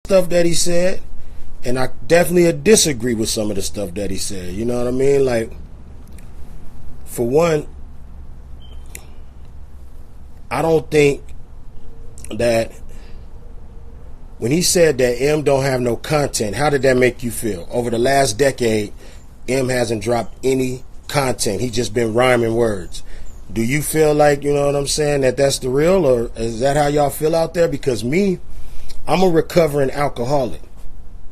stuff that he said, and I definitely disagree with some of the stuff that he said. You know what I mean? Like, for one, I don't think that when he said that M don't have no content, how did that make you feel? Over the last decade, M hasn't dropped any content. He just been rhyming words. Do you feel like, you know what I'm saying, that that's the real, or is that how y'all feel out there? Because me, I'm a recovering alcoholic.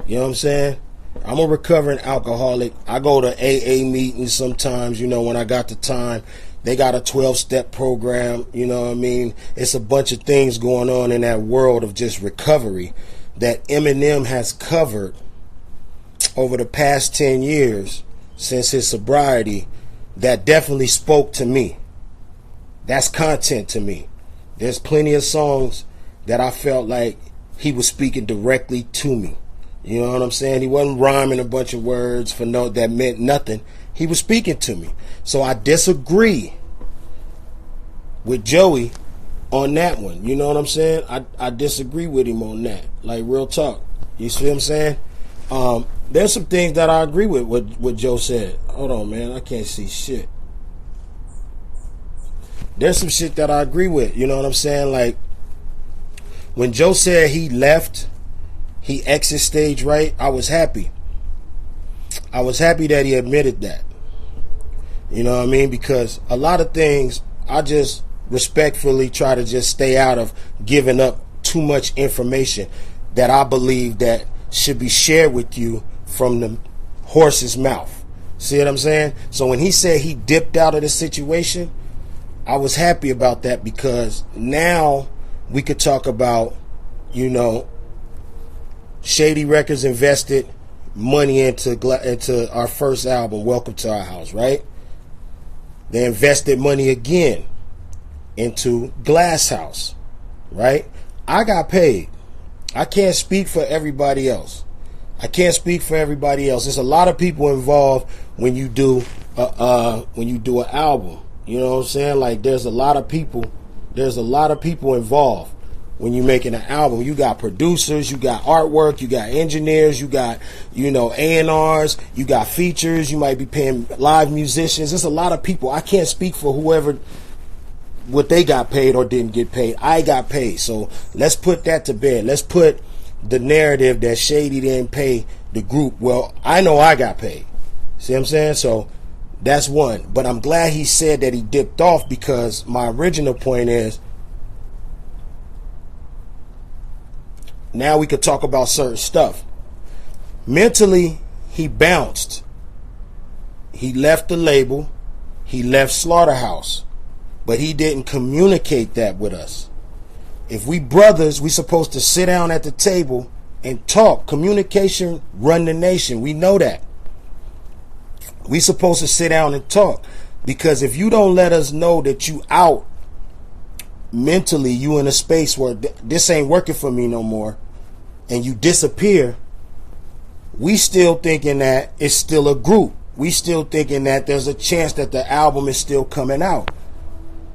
You know what I'm saying? I'm a recovering alcoholic. I go to AA meetings sometimes, you know, when I got the time. They got a 12-step program, you know what I mean? It's a bunch of things going on in that world of just recovery that Eminem has covered over the past 10 years since his sobriety that definitely spoke to me. That's content to me. There's plenty of songs that I felt like he was speaking directly to me. You know what I'm saying? He wasn't rhyming a bunch of words for no that meant nothing. He was speaking to me. So I disagree with Joey on that one. You know what I'm saying? I disagree with him on that. Like, real talk. You see what I'm saying? There's some things that I agree with what Joe said. Hold on, man. I can't see shit. There's some shit that I agree with. You know what I'm saying? Like, when Joe said he left, he exit stage right, I was happy. I was happy that he admitted that. You know what I mean? Because a lot of things, I just respectfully try to just stay out of giving up too much information that I believe that should be shared with you from the horse's mouth. See what I'm saying? So when he said he dipped out of the situation, I was happy about that, because now we could talk about, you know, Shady Records invested money into our first album, Welcome to Our House, right? They invested money again into Glass House, right? I got paid. I can't speak for everybody else. There's a lot of people involved when you do an album. You know what I'm saying? Like, there's a lot of people involved when you're making an album. You got producers, you got artwork, you got engineers, you got, you know, A&Rs, you got features, you might be paying live musicians. There's a lot of people. I can't speak for whoever, what they got paid or didn't get paid. I got paid. So let's put that to bed. Let's put the narrative that Shady didn't pay the group. Well, I know I got paid. See what I'm saying? So that's one. But I'm glad he said that he dipped off, because my original point is, now we could talk about certain stuff. Mentally, he bounced. He left the label. He left Slaughterhouse. But he didn't communicate that with us. If we brothers, we supposed to sit down at the table and talk. Communication run the nation. We know that. We supposed to sit down and talk. Because if you don't let us know that you out mentally, you in a space where this ain't working for me no more, and you disappear, we still thinking that it's still a group. We still thinking that there's a chance that the album is still coming out.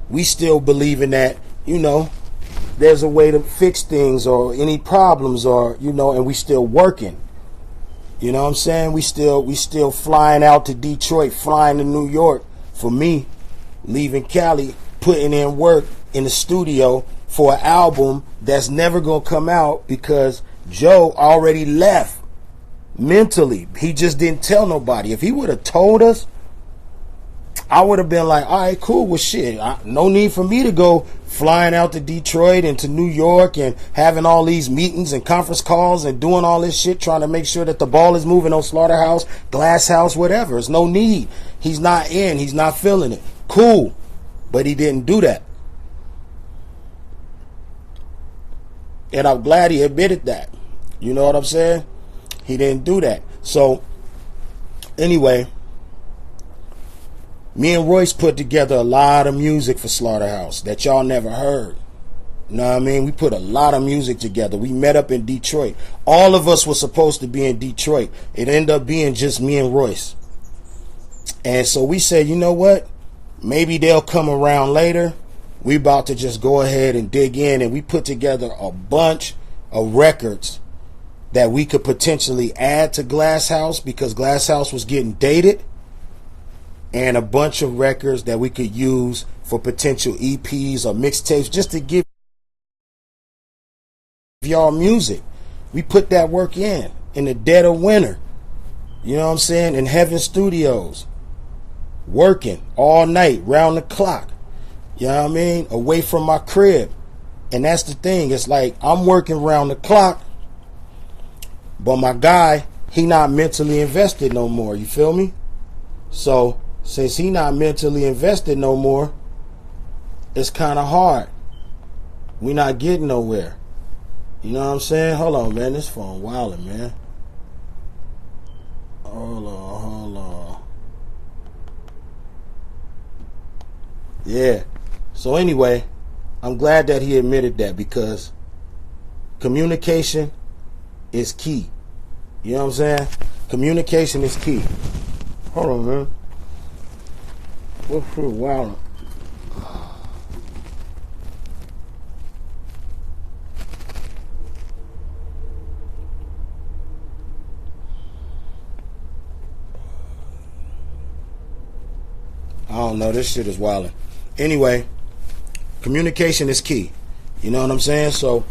We still believing that, you know, there's a way to fix things or any problems, or, you know, and we still working. You know what I'm saying? We still flying out to Detroit, flying to New York. For me, leaving Cali, putting in work in the studio for an album that's never gonna come out, because Joe already left mentally. He just didn't tell nobody. If he would have told us, I would have been like, all right, cool, well, shit, no need for me to go flying out to Detroit and to New York and having all these meetings and conference calls and doing all this shit, trying to make sure that the ball is moving on Slaughterhouse, Glass House, whatever. There's no need. He's not in. He's not feeling it. Cool. But he didn't do that. And I'm glad he admitted that. You know what I'm saying? He didn't do that. So, anyway, me and Royce put together a lot of music for Slaughterhouse that y'all never heard. You know what I mean? We put a lot of music together. We met up in Detroit. All of us were supposed to be in Detroit. It ended up being just me and Royce. And so we said, you know what? Maybe they'll come around later. We about to just go ahead and dig in. And we put together a bunch of records that we could potentially add to Glass House, because Glass House was getting dated, and a bunch of records that we could use for potential EPs or mixtapes, just to give y'all music. We put that work in the dead of winter, you know what I'm saying, in Heaven Studios, working all night, round the clock, you know what I mean, away from my crib. And that's the thing, it's like I'm working round the clock, but my guy, he not mentally invested no more, you feel me? So since he not mentally invested no more, it's kind of hard. We not getting nowhere. You know what I'm saying? Hold on, man. This phone wildin', man. Hold on. Yeah. So anyway, I'm glad that he admitted that, because communication is key. You know what I'm saying? Communication is key. Hold on, man. What's for wildin'? I don't know, this shit is wilding. Anyway, communication is key. You know what I'm saying? So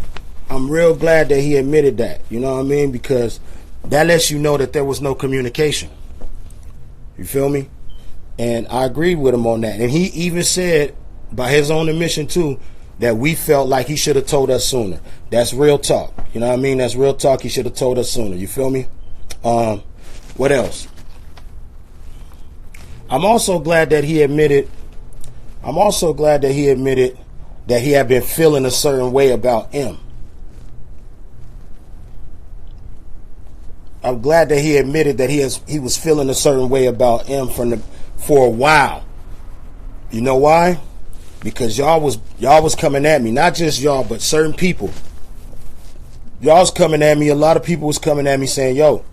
I'm real glad that he admitted that. You know what I mean? Because that lets you know that there was no communication. You feel me? And I agreed with him on that. And he even said, by his own admission too, that we felt like he should have told us sooner. That's real talk. You know what I mean? That's real talk. He should have told us sooner. You feel me? What else? I'm also glad that he admitted that he had been feeling a certain way about M. I'm glad that he admitted that he was feeling a certain way about M for a while. You know why? Because y'all was coming at me, not just y'all, but certain people. Y'all was coming at me. A lot of people was coming at me saying, "Yo,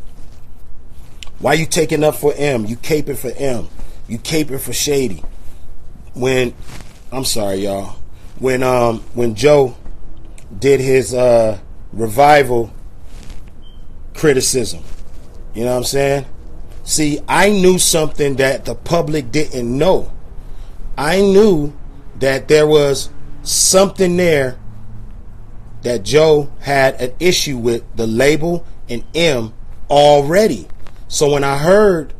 why you taking up for M? You caping for M. You caping for Shady." I'm sorry, y'all. When Joe did his revival criticism, you know what I'm saying? See, I knew something that the public didn't know. I knew that there was something there that Joe had an issue with the label and M already. So when I heard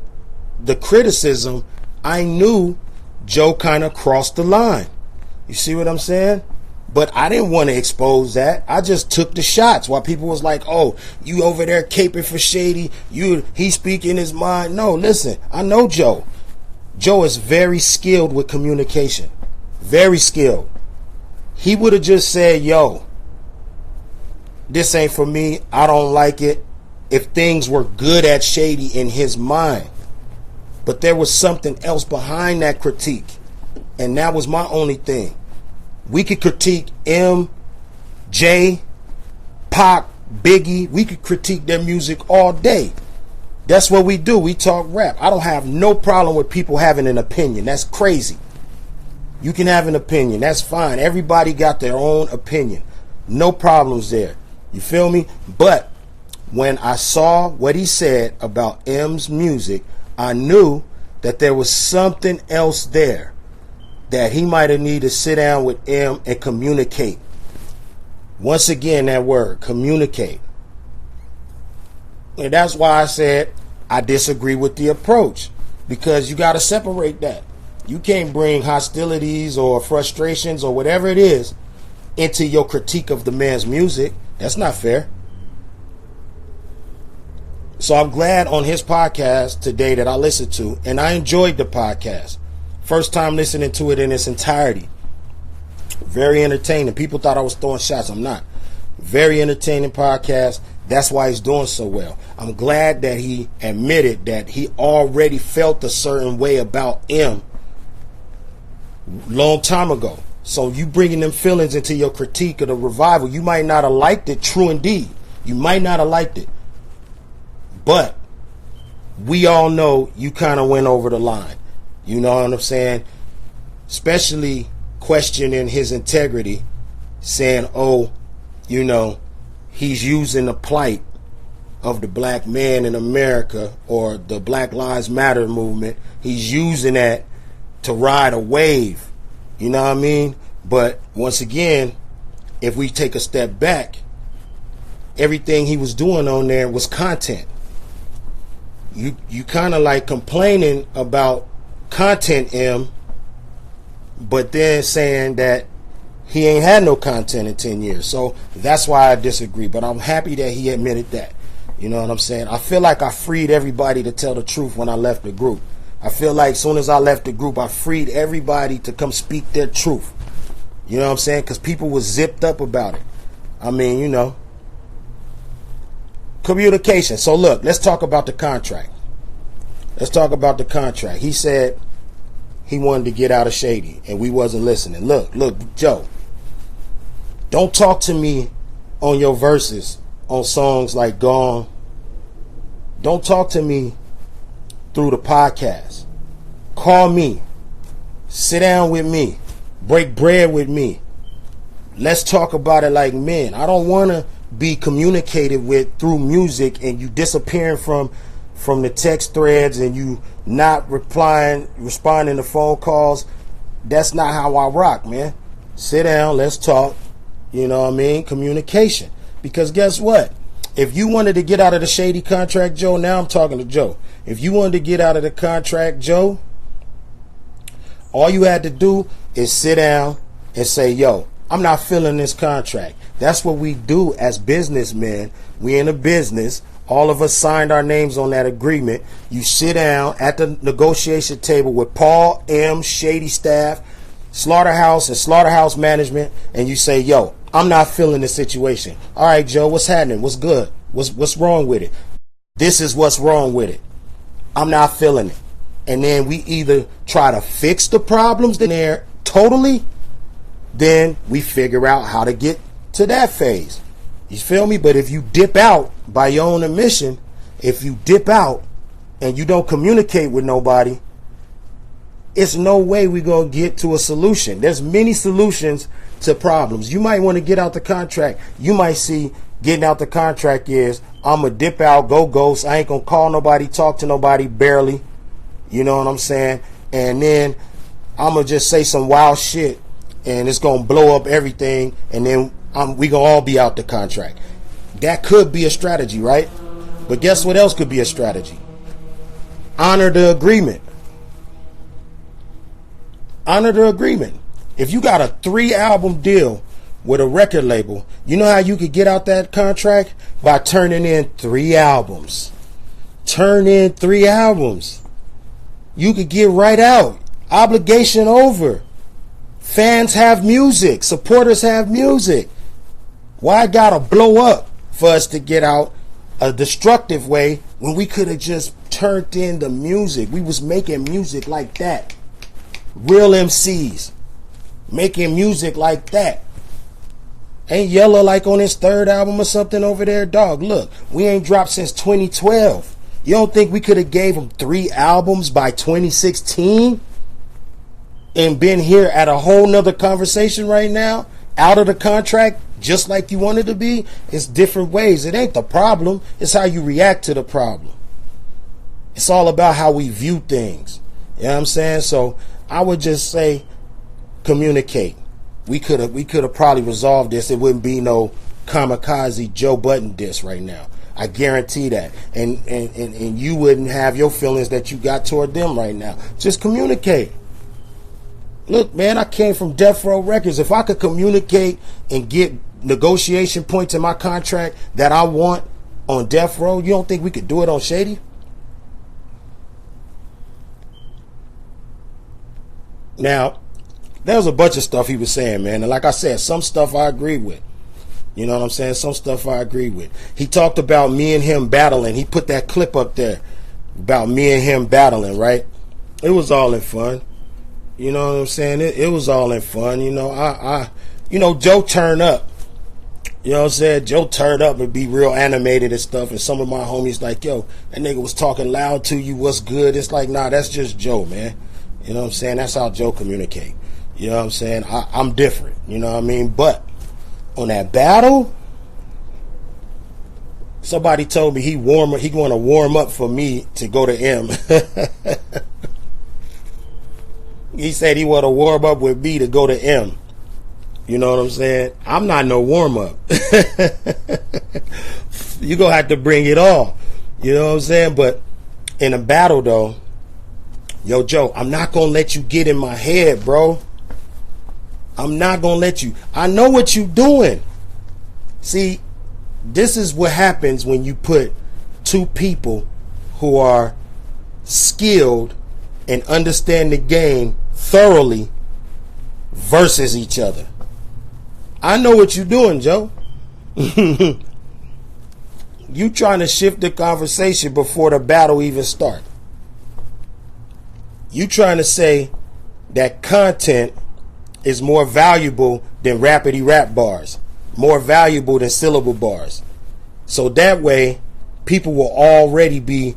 the criticism, I knew Joe kind of crossed the line. You see what I'm saying? But I didn't want to expose that. I just took the shots while people was like, "Oh, you over there caping for Shady. He speaking his mind." No, listen, I know Joe. Joe is very skilled with communication. Very skilled. He would have just said, "Yo, this ain't for me. I don't like it," if things were good at Shady in his mind. But there was something else behind that critique. And that was my only thing. We could critique M, J, Pac, Biggie. We could critique their music all day. That's what we do. We talk rap. I don't have no problem with people having an opinion. That's crazy. You can have an opinion. That's fine. Everybody got their own opinion. No problems there. You feel me? But when I saw what he said about M's music, I knew that there was something else there, that he might have needed to sit down with M and communicate. Once again, that word, communicate. And that's why I said I disagree with the approach, because you got to separate that. You can't bring hostilities or frustrations or whatever it is into your critique of the man's music. That's not fair. So I'm glad on his podcast today that I listened to, and I enjoyed the podcast. First time listening to it in its entirety. Very entertaining. People thought I was throwing shots. I'm not. Very entertaining podcast. That's why he's doing so well. I'm glad that he admitted that he already felt a certain way about M long time ago. So you bringing them feelings into your critique of the revival, you might not have liked it. True indeed. You might not have liked it. But we all know you kind of went over the line. You know what I'm saying? Especially questioning his integrity, saying, "Oh, you know, he's using the plight of the black man in America or the Black Lives Matter movement. He's using that to ride a wave. You know what I mean? But once again, if we take a step back, everything he was doing on there was content. You kind of like complaining about content, but then saying that he ain't had no content in 10 years. So that's why I disagree. But I'm happy that he admitted that. You know what I'm saying? I feel like I freed everybody to tell the truth when I left the group. I feel like as soon as I left the group, I freed everybody to come speak their truth. You know what I'm saying? Because people were zipped up about it. I mean, you know. Communication. So look, let's talk about the contract. Let's talk about the contract. He said he wanted to get out of Shady, and we wasn't listening. Look, Joe. Don't talk to me on your verses on songs like Gone. Don't talk to me through the podcast. Call me. Sit down with me. Break bread with me. Let's talk about it like men. I don't want to be communicated with through music and you disappearing from the text threads and you not responding to phone calls. That's not how I rock, man. Sit down, let's talk. You know what I mean? Communication. Because guess what? If you wanted to get out of the Shady contract, Joe, now I'm talking to Joe. If you wanted to get out of the contract, Joe, all you had to do is sit down and say, yo, I'm not feeling this contract. That's what we do as businessmen. We in a business. All of us signed our names on that agreement. You sit down at the negotiation table with Paul M., Shady staff, Slaughterhouse and Slaughterhouse management, and you say, yo, I'm not feeling the situation. All right, Joe, what's happening? What's good? What's wrong with it? This is what's wrong with it. I'm not feeling it. And then we either try to fix the problems in there totally, then we figure out how to get to that phase. You feel me? But if you dip out by your own admission, if you dip out and you don't communicate with nobody, it's no way we're going to get to a solution. There's many solutions to problems. You might want to get out the contract. You might see getting out the contract is, I'm going to dip out, go ghost. I ain't going to call nobody, talk to nobody, barely. You know what I'm saying? And then I'm going to just say some wild shit and it's going to blow up everything. And then we going to all be out the contract. That could be a strategy, right? But guess what else could be a strategy? Honor the agreement. Honor the agreement. If you got a 3-album deal with a record label, you know how you could get out that contract? By turning in 3 albums. Turn in 3 albums. You could get right out. Obligation over. Fans have music. Supporters have music. Why gotta blow up for us to get out a destructive way when we could have just turned in the music? We was making music like that. Real MCs making music like that. Ain't Yellow like on his 3rd album or something over there? Dog, look, we ain't dropped since 2012. You don't think we could have gave him 3 albums by 2016 and been here at a whole nother conversation right now, out of the contract, just like you wanted to be? It's different ways. It ain't the problem. It's how you react to the problem. It's all about how we view things. You know what I'm saying? So I would just say communicate. We could have probably resolved this. It wouldn't be no kamikaze Joe Budden diss right now. I guarantee that. And you wouldn't have your feelings that you got toward them right now. Just communicate. Look, man, I came from Death Row Records. If I could communicate and get negotiation points in my contract that I want on Death Row, you don't think we could do it on Shady? Now, there was a bunch of stuff he was saying, man. And like I said, some stuff I agree with. You know what I'm saying? Some stuff I agree with. He talked about me and him battling. He put that clip up there about me and him battling, right? It was all in fun. You know what I'm saying? It was all in fun. You know, Joe turned up. You know what I'm saying? Joe turned up and be real animated and stuff. And some of my homies like, yo, that nigga was talking loud to you. What's good? It's like, nah, that's just Joe, man. You know what I'm saying? That's how Joe communicate. You know what I'm saying? I'm different. You know what I mean? But on that battle, Somebody told me he want to warm up for me to go to M. He said he want to warm up with me to go to M. You know what I'm saying? I'm not no warm up. You gonna have to bring it all. You know what I'm saying? But in a battle though, yo Joe, I'm not gonna let you get in my head, bro. I'm not gonna let you. I know what you doing. See, this is what happens when you put two people who are skilled and understand the game thoroughly versus each other. I know what you're doing, Joe. You trying to shift the conversation before the battle even starts. You trying to say that content is more valuable than rapidy rap bars, more valuable than syllable bars. So that way, people will already be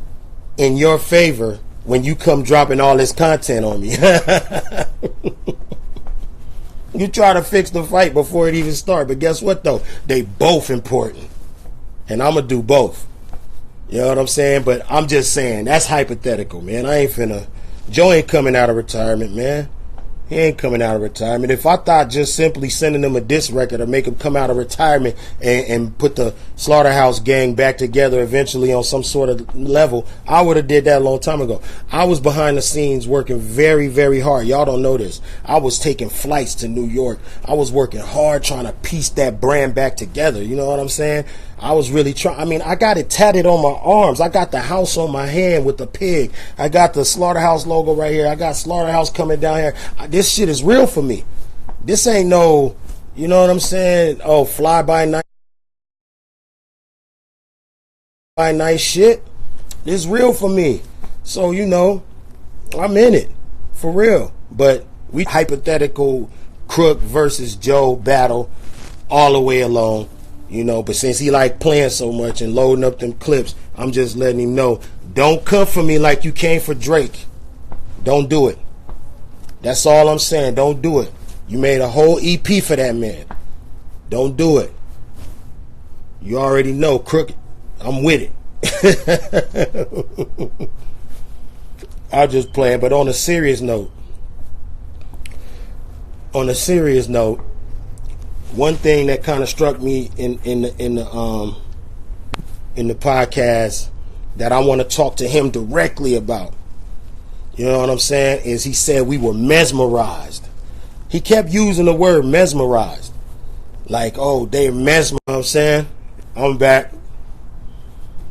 in your favor when you come dropping all this content on me. You try to fix the fight before it even starts. But guess what, though? They both important. And I'm going to do both. You know what I'm saying? But I'm just saying, that's hypothetical, man. I ain't finna... Joe ain't coming out of retirement, man. He ain't coming out of retirement. If I thought just simply sending him a diss record to make him come out of retirement and put the Slaughterhouse gang back together eventually on some sort of level, I would have did that a long time ago. I was behind the scenes working very, very hard. Y'all don't know this. I was taking flights to New York. I was working hard trying to piece that brand back together. You know what I'm saying? I was really trying. I mean, I got it tatted on my arms. I got the house on my hand with the pig. I got the Slaughterhouse logo right here. I got Slaughterhouse coming down here. This shit is real for me. This ain't no, you know what I'm saying? Oh, fly by night shit. This real for me. So, you know, I'm in it for real. But we hypothetical Crook versus Joe battle all the way along. You know, but since he like playing so much and loading up them clips, I'm just letting him know, don't come for me like you came for Drake. Don't do it. That's all I'm saying. Don't do it. You made a whole EP for that man. Don't do it. You already know, Crooked. I'm with it. I'll just play it. But on a serious note, one thing that kind of struck me in the podcast that I want to talk to him directly about, you know what I'm saying, is he said we were mesmerized. He kept using the word mesmerized. Like, oh, they mesmerized, you know what I'm saying? I'm back.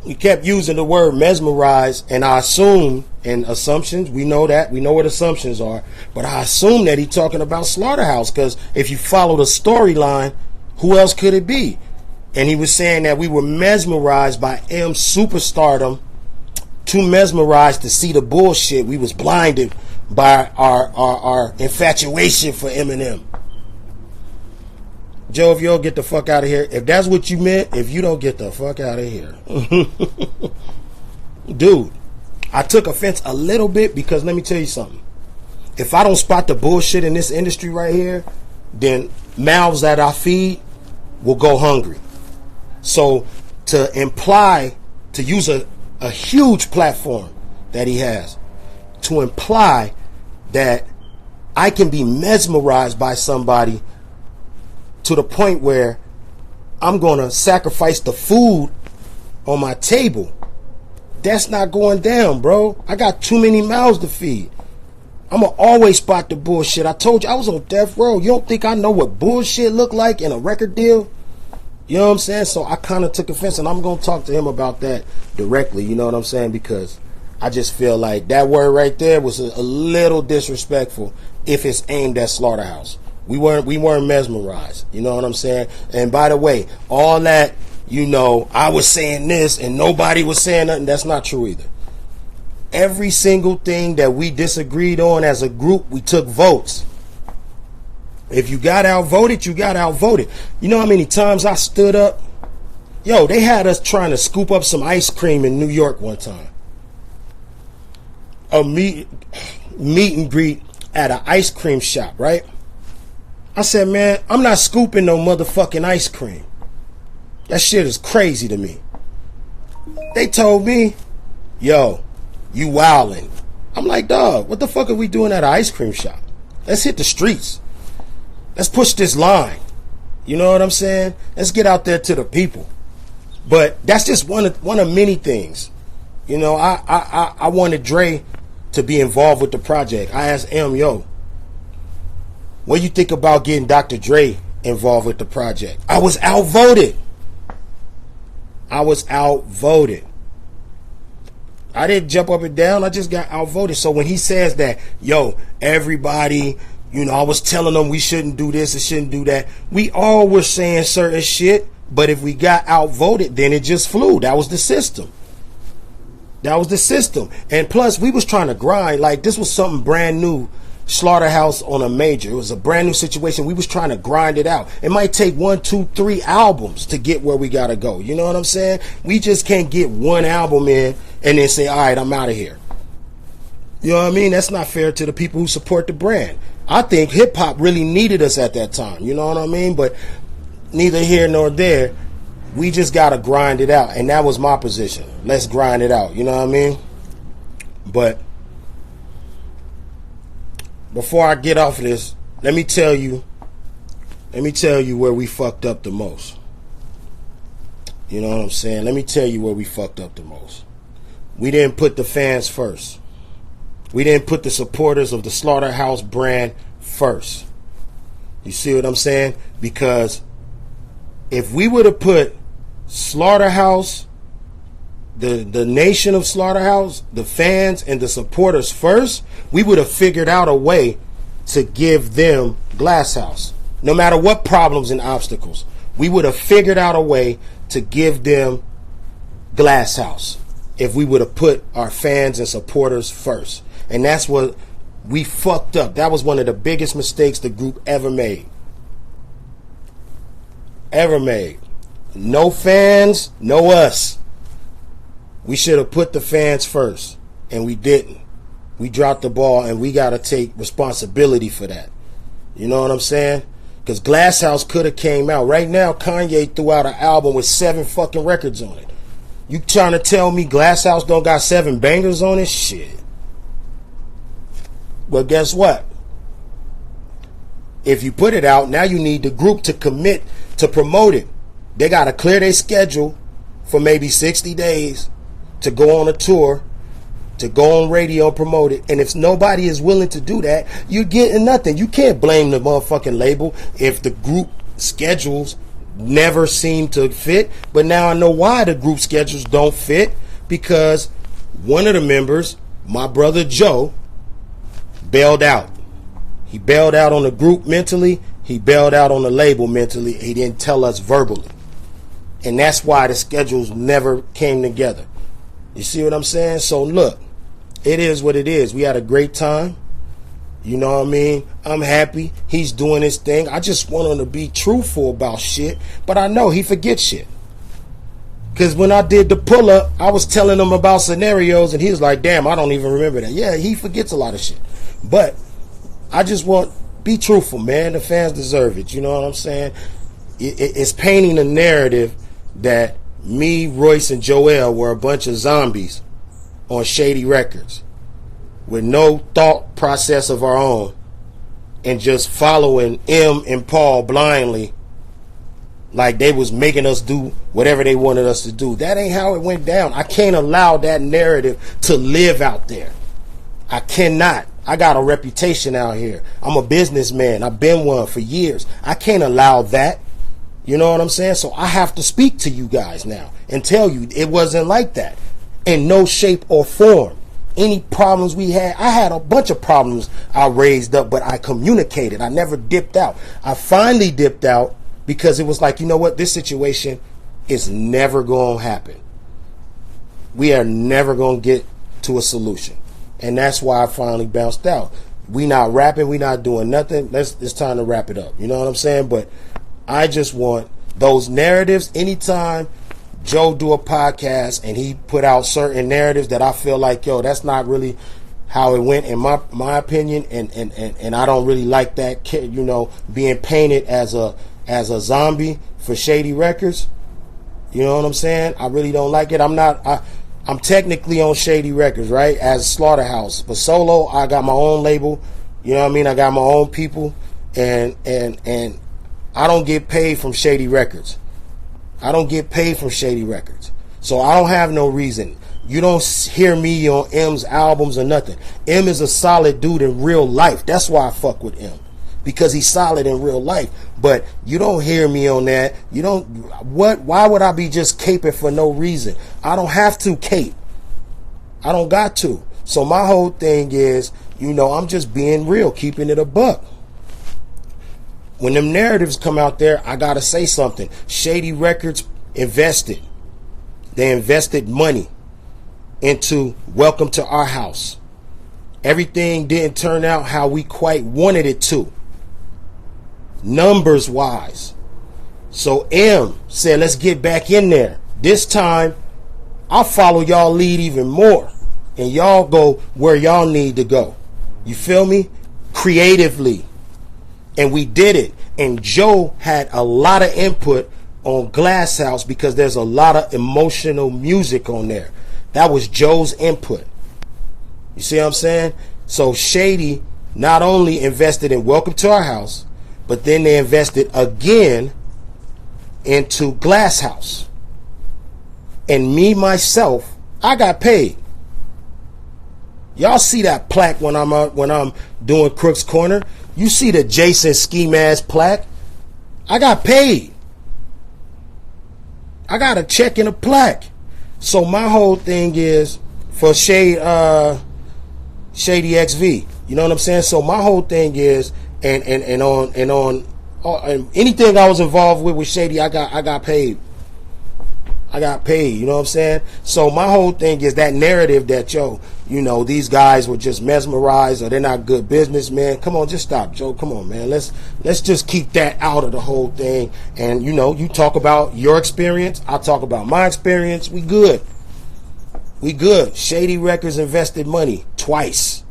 He kept using the word mesmerized, and I assume, and assumptions, we know what assumptions are, but I assume that he's talking about Slaughterhouse, because if you follow the storyline, who else could it be? And he was saying that we were mesmerized by M's superstardom, too mesmerized to see the bullshit. We was blinded by our infatuation for Eminem. Joe, if you don't get the fuck out of here, if that's what you meant, if you don't get the fuck out of here. Dude, I took offense a little bit because let me tell you something. If I don't spot the bullshit in this industry right here, then mouths that I feed will go hungry. So to use a huge platform that he has, to imply that I can be mesmerized by somebody to the point where I'm going to sacrifice the food on my table. That's not going down, bro. I got too many mouths to feed. I'm going to always spot the bullshit. I told you I was on death row. You don't think I know what bullshit look like in a record deal? You know what I'm saying? So I kind of took offense, and I'm going to talk to him about that directly. You know what I'm saying? Because I just feel like that word right there was a little disrespectful if it's aimed at Slaughterhouse. We weren't mesmerized. You know what I'm saying? And by the way, all that, you know, I was saying this and nobody was saying nothing, that's not true either. Every single thing that we disagreed on as a group, we took votes. If you got outvoted, you got outvoted. You know how many times I stood up? Yo, they had us trying to scoop up some ice cream in New York one time. A meet and greet at an ice cream shop, right? I said, man, I'm not scooping no motherfucking ice cream. That shit is crazy to me. They told me, yo, you wildin'. I'm like, dog, what the fuck are we doing at an ice cream shop? Let's hit the streets. Let's push this line. You know what I'm saying? Let's get out there to the people. But that's just one of many things. You know, I wanted Dre to be involved with the project. I asked M, yo, what do you think about getting Dr. Dre involved with the project? I was outvoted. I didn't jump up and down. I just got outvoted. So when he says that, yo, everybody, you know, I was telling them we shouldn't do this and shouldn't do that. We all were saying certain shit, but if we got outvoted, then it just flew. That was the system. And plus, we was trying to grind. Like, this was something brand new. Slaughterhouse on a major. It was a brand new situation. We was trying to grind it out. It might take 1, 2, 3 albums to get where we gotta go. You know what I'm saying? We just can't get one album in and then say, all right, I'm out of here. You know what I mean? That's not fair to the people who support the brand. I think hip hop really needed us at that time. You know what I mean? But neither here nor there. We just gotta grind it out. And that was my position. Let's grind it out. You know what I mean? But before I get off of this, let me tell you where we fucked up the most. You know what I'm saying? Let me tell you where we fucked up the most. We didn't put the fans first. We didn't put the supporters of the Slaughterhouse brand first. You see what I'm saying? Because if we would have put Slaughterhouse, the nation of Slaughterhouse, the fans and the supporters first, we would have figured out a way to give them Glass House. No matter what problems and obstacles, we would have figured out a way to give them Glass House if we would have put our fans and supporters first. And that's what we fucked up. That was one of the biggest mistakes the group ever made. No fans, no us. We should have put the fans first, and we didn't. We dropped the ball, and we got to take responsibility for that. You know what I'm saying? Because Glass House could have came out. Right now, Kanye threw out an album with 7 fucking records on it. You trying to tell me Glass House don't got 7 bangers on it? Shit. But guess what? If you put it out, now you need the group to commit to promote it. They got to clear their schedule for maybe 60 days to go on a tour, to go on radio and promote it. And if nobody is willing to do that, you're getting nothing. You can't blame the motherfucking label if the group schedules never seem to fit. But now I know why the group schedules don't fit, because one of the members, my brother Joe, bailed out. He bailed out on the group mentally. He bailed out on the label mentally. He didn't tell us verbally. And that's why the schedules never came together. You see what I'm saying? So look, it is what it is. We had a great time. You know what I mean? I'm happy. He's doing his thing. I just want him to be truthful about shit. But I know he forgets shit. Because when I did the pull-up, I was telling him about scenarios, and he was like, damn, I don't even remember that. Yeah, he forgets a lot of shit. But I just want, be truthful, man. The fans deserve it. You know what I'm saying? It's painting a narrative that me, Royce, and Joel were a bunch of zombies on Shady Records with no thought process of our own and just following M and Paul blindly like they was making us do whatever they wanted us to do. That ain't how it went down. I can't allow that narrative to live out there. I cannot. I got a reputation out here. I'm a businessman. I've been one for years. I can't allow that. You know what I'm saying? So I have to speak to you guys now and tell you it wasn't like that in no shape or form. Any problems we had, I had a bunch of problems I raised up, but I communicated. I never dipped out. I finally dipped out because it was like, you know what? This situation is never going to happen. We are never going to get to a solution. And that's why I finally bounced out. We not rapping. We not doing nothing. It's time to wrap it up. You know what I'm saying? But I just want those narratives. Anytime Joe do a podcast and he put out certain narratives that I feel like, yo, that's not really how it went in my opinion, and I don't really like that, you know, being painted as a zombie for Shady Records. You know what I'm saying? I really don't like it. I'm technically on Shady Records, right? As Slaughterhouse. But solo, I got my own label. You know what I mean? I got my own people. And I don't get paid from Shady Records. I don't get paid from Shady Records. So I don't have no reason. You don't hear me on M's albums or nothing. M is a solid dude in real life. That's why I fuck with M. Because he's solid in real life. But you don't hear me on that. You don't. Why would I be just caping for no reason? I don't have to cape. I don't got to. So my whole thing is, you know, I'm just being real, keeping it a buck. When them narratives come out there, I gotta say something. Shady Records invested. They invested money into Welcome to Our House. Everything didn't turn out how we quite wanted it to, numbers wise. So M said, let's get back in there. This time, I'll follow y'all lead even more. And y'all go where y'all need to go. You feel me? Creatively. And we did it. And Joe had a lot of input on Glass House because there's a lot of emotional music on there. That was Joe's input. You see what I'm saying? So Shady not only invested in Welcome to Our House, but then they invested again into Glass House. And me, myself, I got paid. Y'all see that plaque when I'm doing Crook's Corner? You see the Jason Ski Mask plaque? I got paid. I got a check and a plaque. So my whole thing is for Shady XV. You know what I'm saying? So my whole thing is and on anything I was involved with Shady, I got paid. I got paid, you know what I'm saying? So my whole thing is that narrative that, yo, you know, these guys were just mesmerized or they're not good businessmen. Come on, just stop, Joe. Come on, man. Let's just keep that out of the whole thing. And, you know, you talk about your experience. I talk about my experience. We good. We good. Shady Records invested money twice.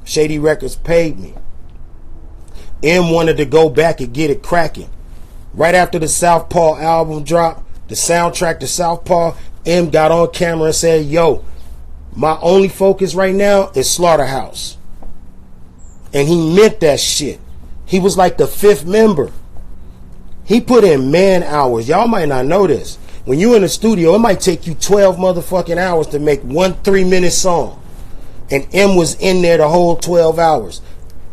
Shady Records paid me. M wanted to go back and get it cracking. Right after the Southpaw album dropped, the soundtrack to Southpaw, M got on camera and said, yo, my only focus right now is Slaughterhouse. And he meant that shit. He was like the fifth member. He put in man hours. Y'all might not know this. When you're in the studio, it might take you 12 motherfucking hours to make 1 3-minute song. And M was in there the whole 12 hours.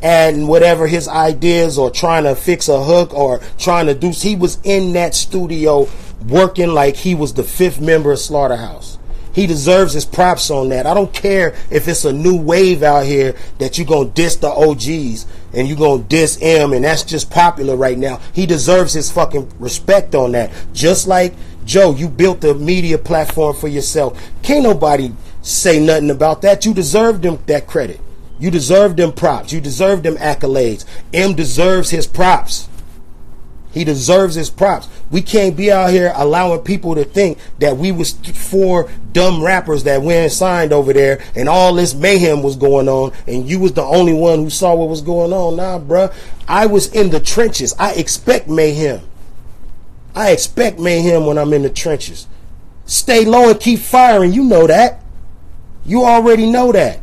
Adding whatever his ideas or trying to fix a hook or trying to do. He was in that studio working like he was the fifth member of Slaughterhouse. He deserves his props on that. I don't care if it's a new wave out here that you're going to diss the OGs and you're going to diss M and that's just popular right now. He deserves his fucking respect on that. Just like Joe, you built the media platform for yourself. Can't nobody say nothing about that. You deserve them that credit. You deserve them props. You deserve them accolades. M deserves his props. He deserves his props. We can't be out here allowing people to think that we was 4 dumb rappers that went and signed over there and all this mayhem was going on and you was the only one who saw what was going on. Nah, bruh. I was in the trenches. I expect mayhem. I expect mayhem when I'm in the trenches. Stay low and keep firing. You know that. You already know that.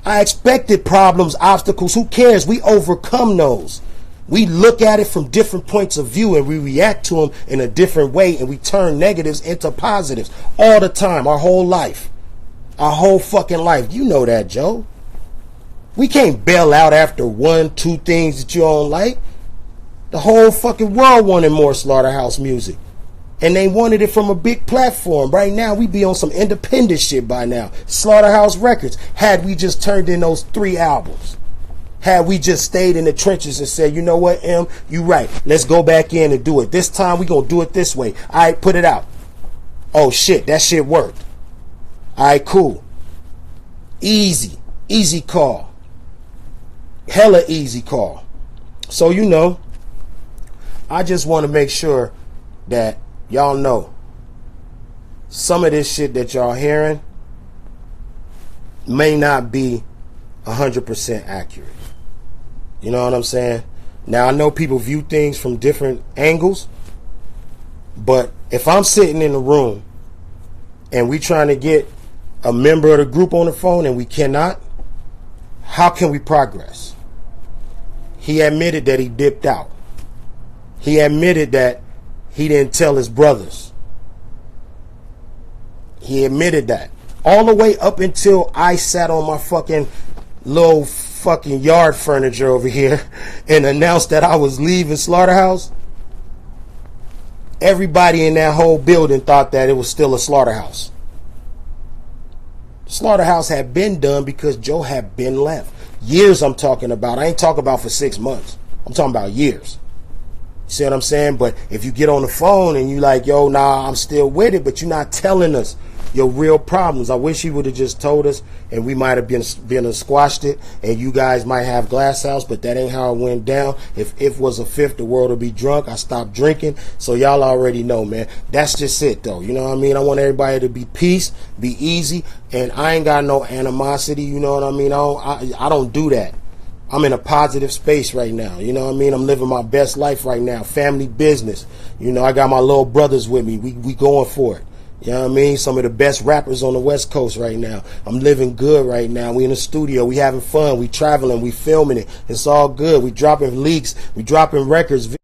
I expected problems, obstacles. Who cares? We overcome those. We look at it from different points of view and we react to them in a different way and we turn negatives into positives all the time, our whole life. Our whole fucking life. You know that, Joe. We can't bail out after 1, 2 things that you don't like. The whole fucking world wanted more Slaughterhouse music. And they wanted it from a big platform. Right now, we be on some independent shit by now. Slaughterhouse Records. Had we just turned in those 3 albums. Had we just stayed in the trenches and said, you know what, M, you right. Let's go back in and do it. This time we gonna do it this way. All right, put it out. Oh shit, that shit worked. All right, cool. Easy. Easy call. Hella easy call. So, you know, I just want to make sure that y'all know some of this shit that y'all hearing may not be 100% accurate. You know what I'm saying? Now, I know people view things from different angles, but If I'm sitting in the room and we trying to get a member of the group on the phone and we cannot, how can we progress? He admitted that he dipped out. He admitted that he didn't tell his brothers. He admitted that. All the way up until I sat on my fucking little fucking yard furniture over here and announced that I was leaving Slaughterhouse. Everybody in that whole building thought that it was still a Slaughterhouse. Slaughterhouse had been done because Joe had been left. Years I'm talking about. I ain't talking about for 6 months. I'm talking about years. You see what I'm saying? But if you get on the phone and you like, yo, nah, I'm still with it, but you're not telling us your real problems. I wish you would have just told us, and we might have been squashed it, and you guys might have Glass House, but that ain't how it went down. If was a fifth, the world would be drunk. I stopped drinking, so y'all already know, man. That's just it, though. You know what I mean? I want everybody to be peace, be easy, and I ain't got no animosity. You know what I mean? I don't do that. I'm in a positive space right now. You know what I mean? I'm living my best life right now. Family business. You know, I got my little brothers with me. We going for it. You know what I mean? Some of the best rappers on the West Coast right now. I'm living good right now. We in the studio. We having fun. We traveling. We filming it. It's all good. We dropping leaks. We dropping records.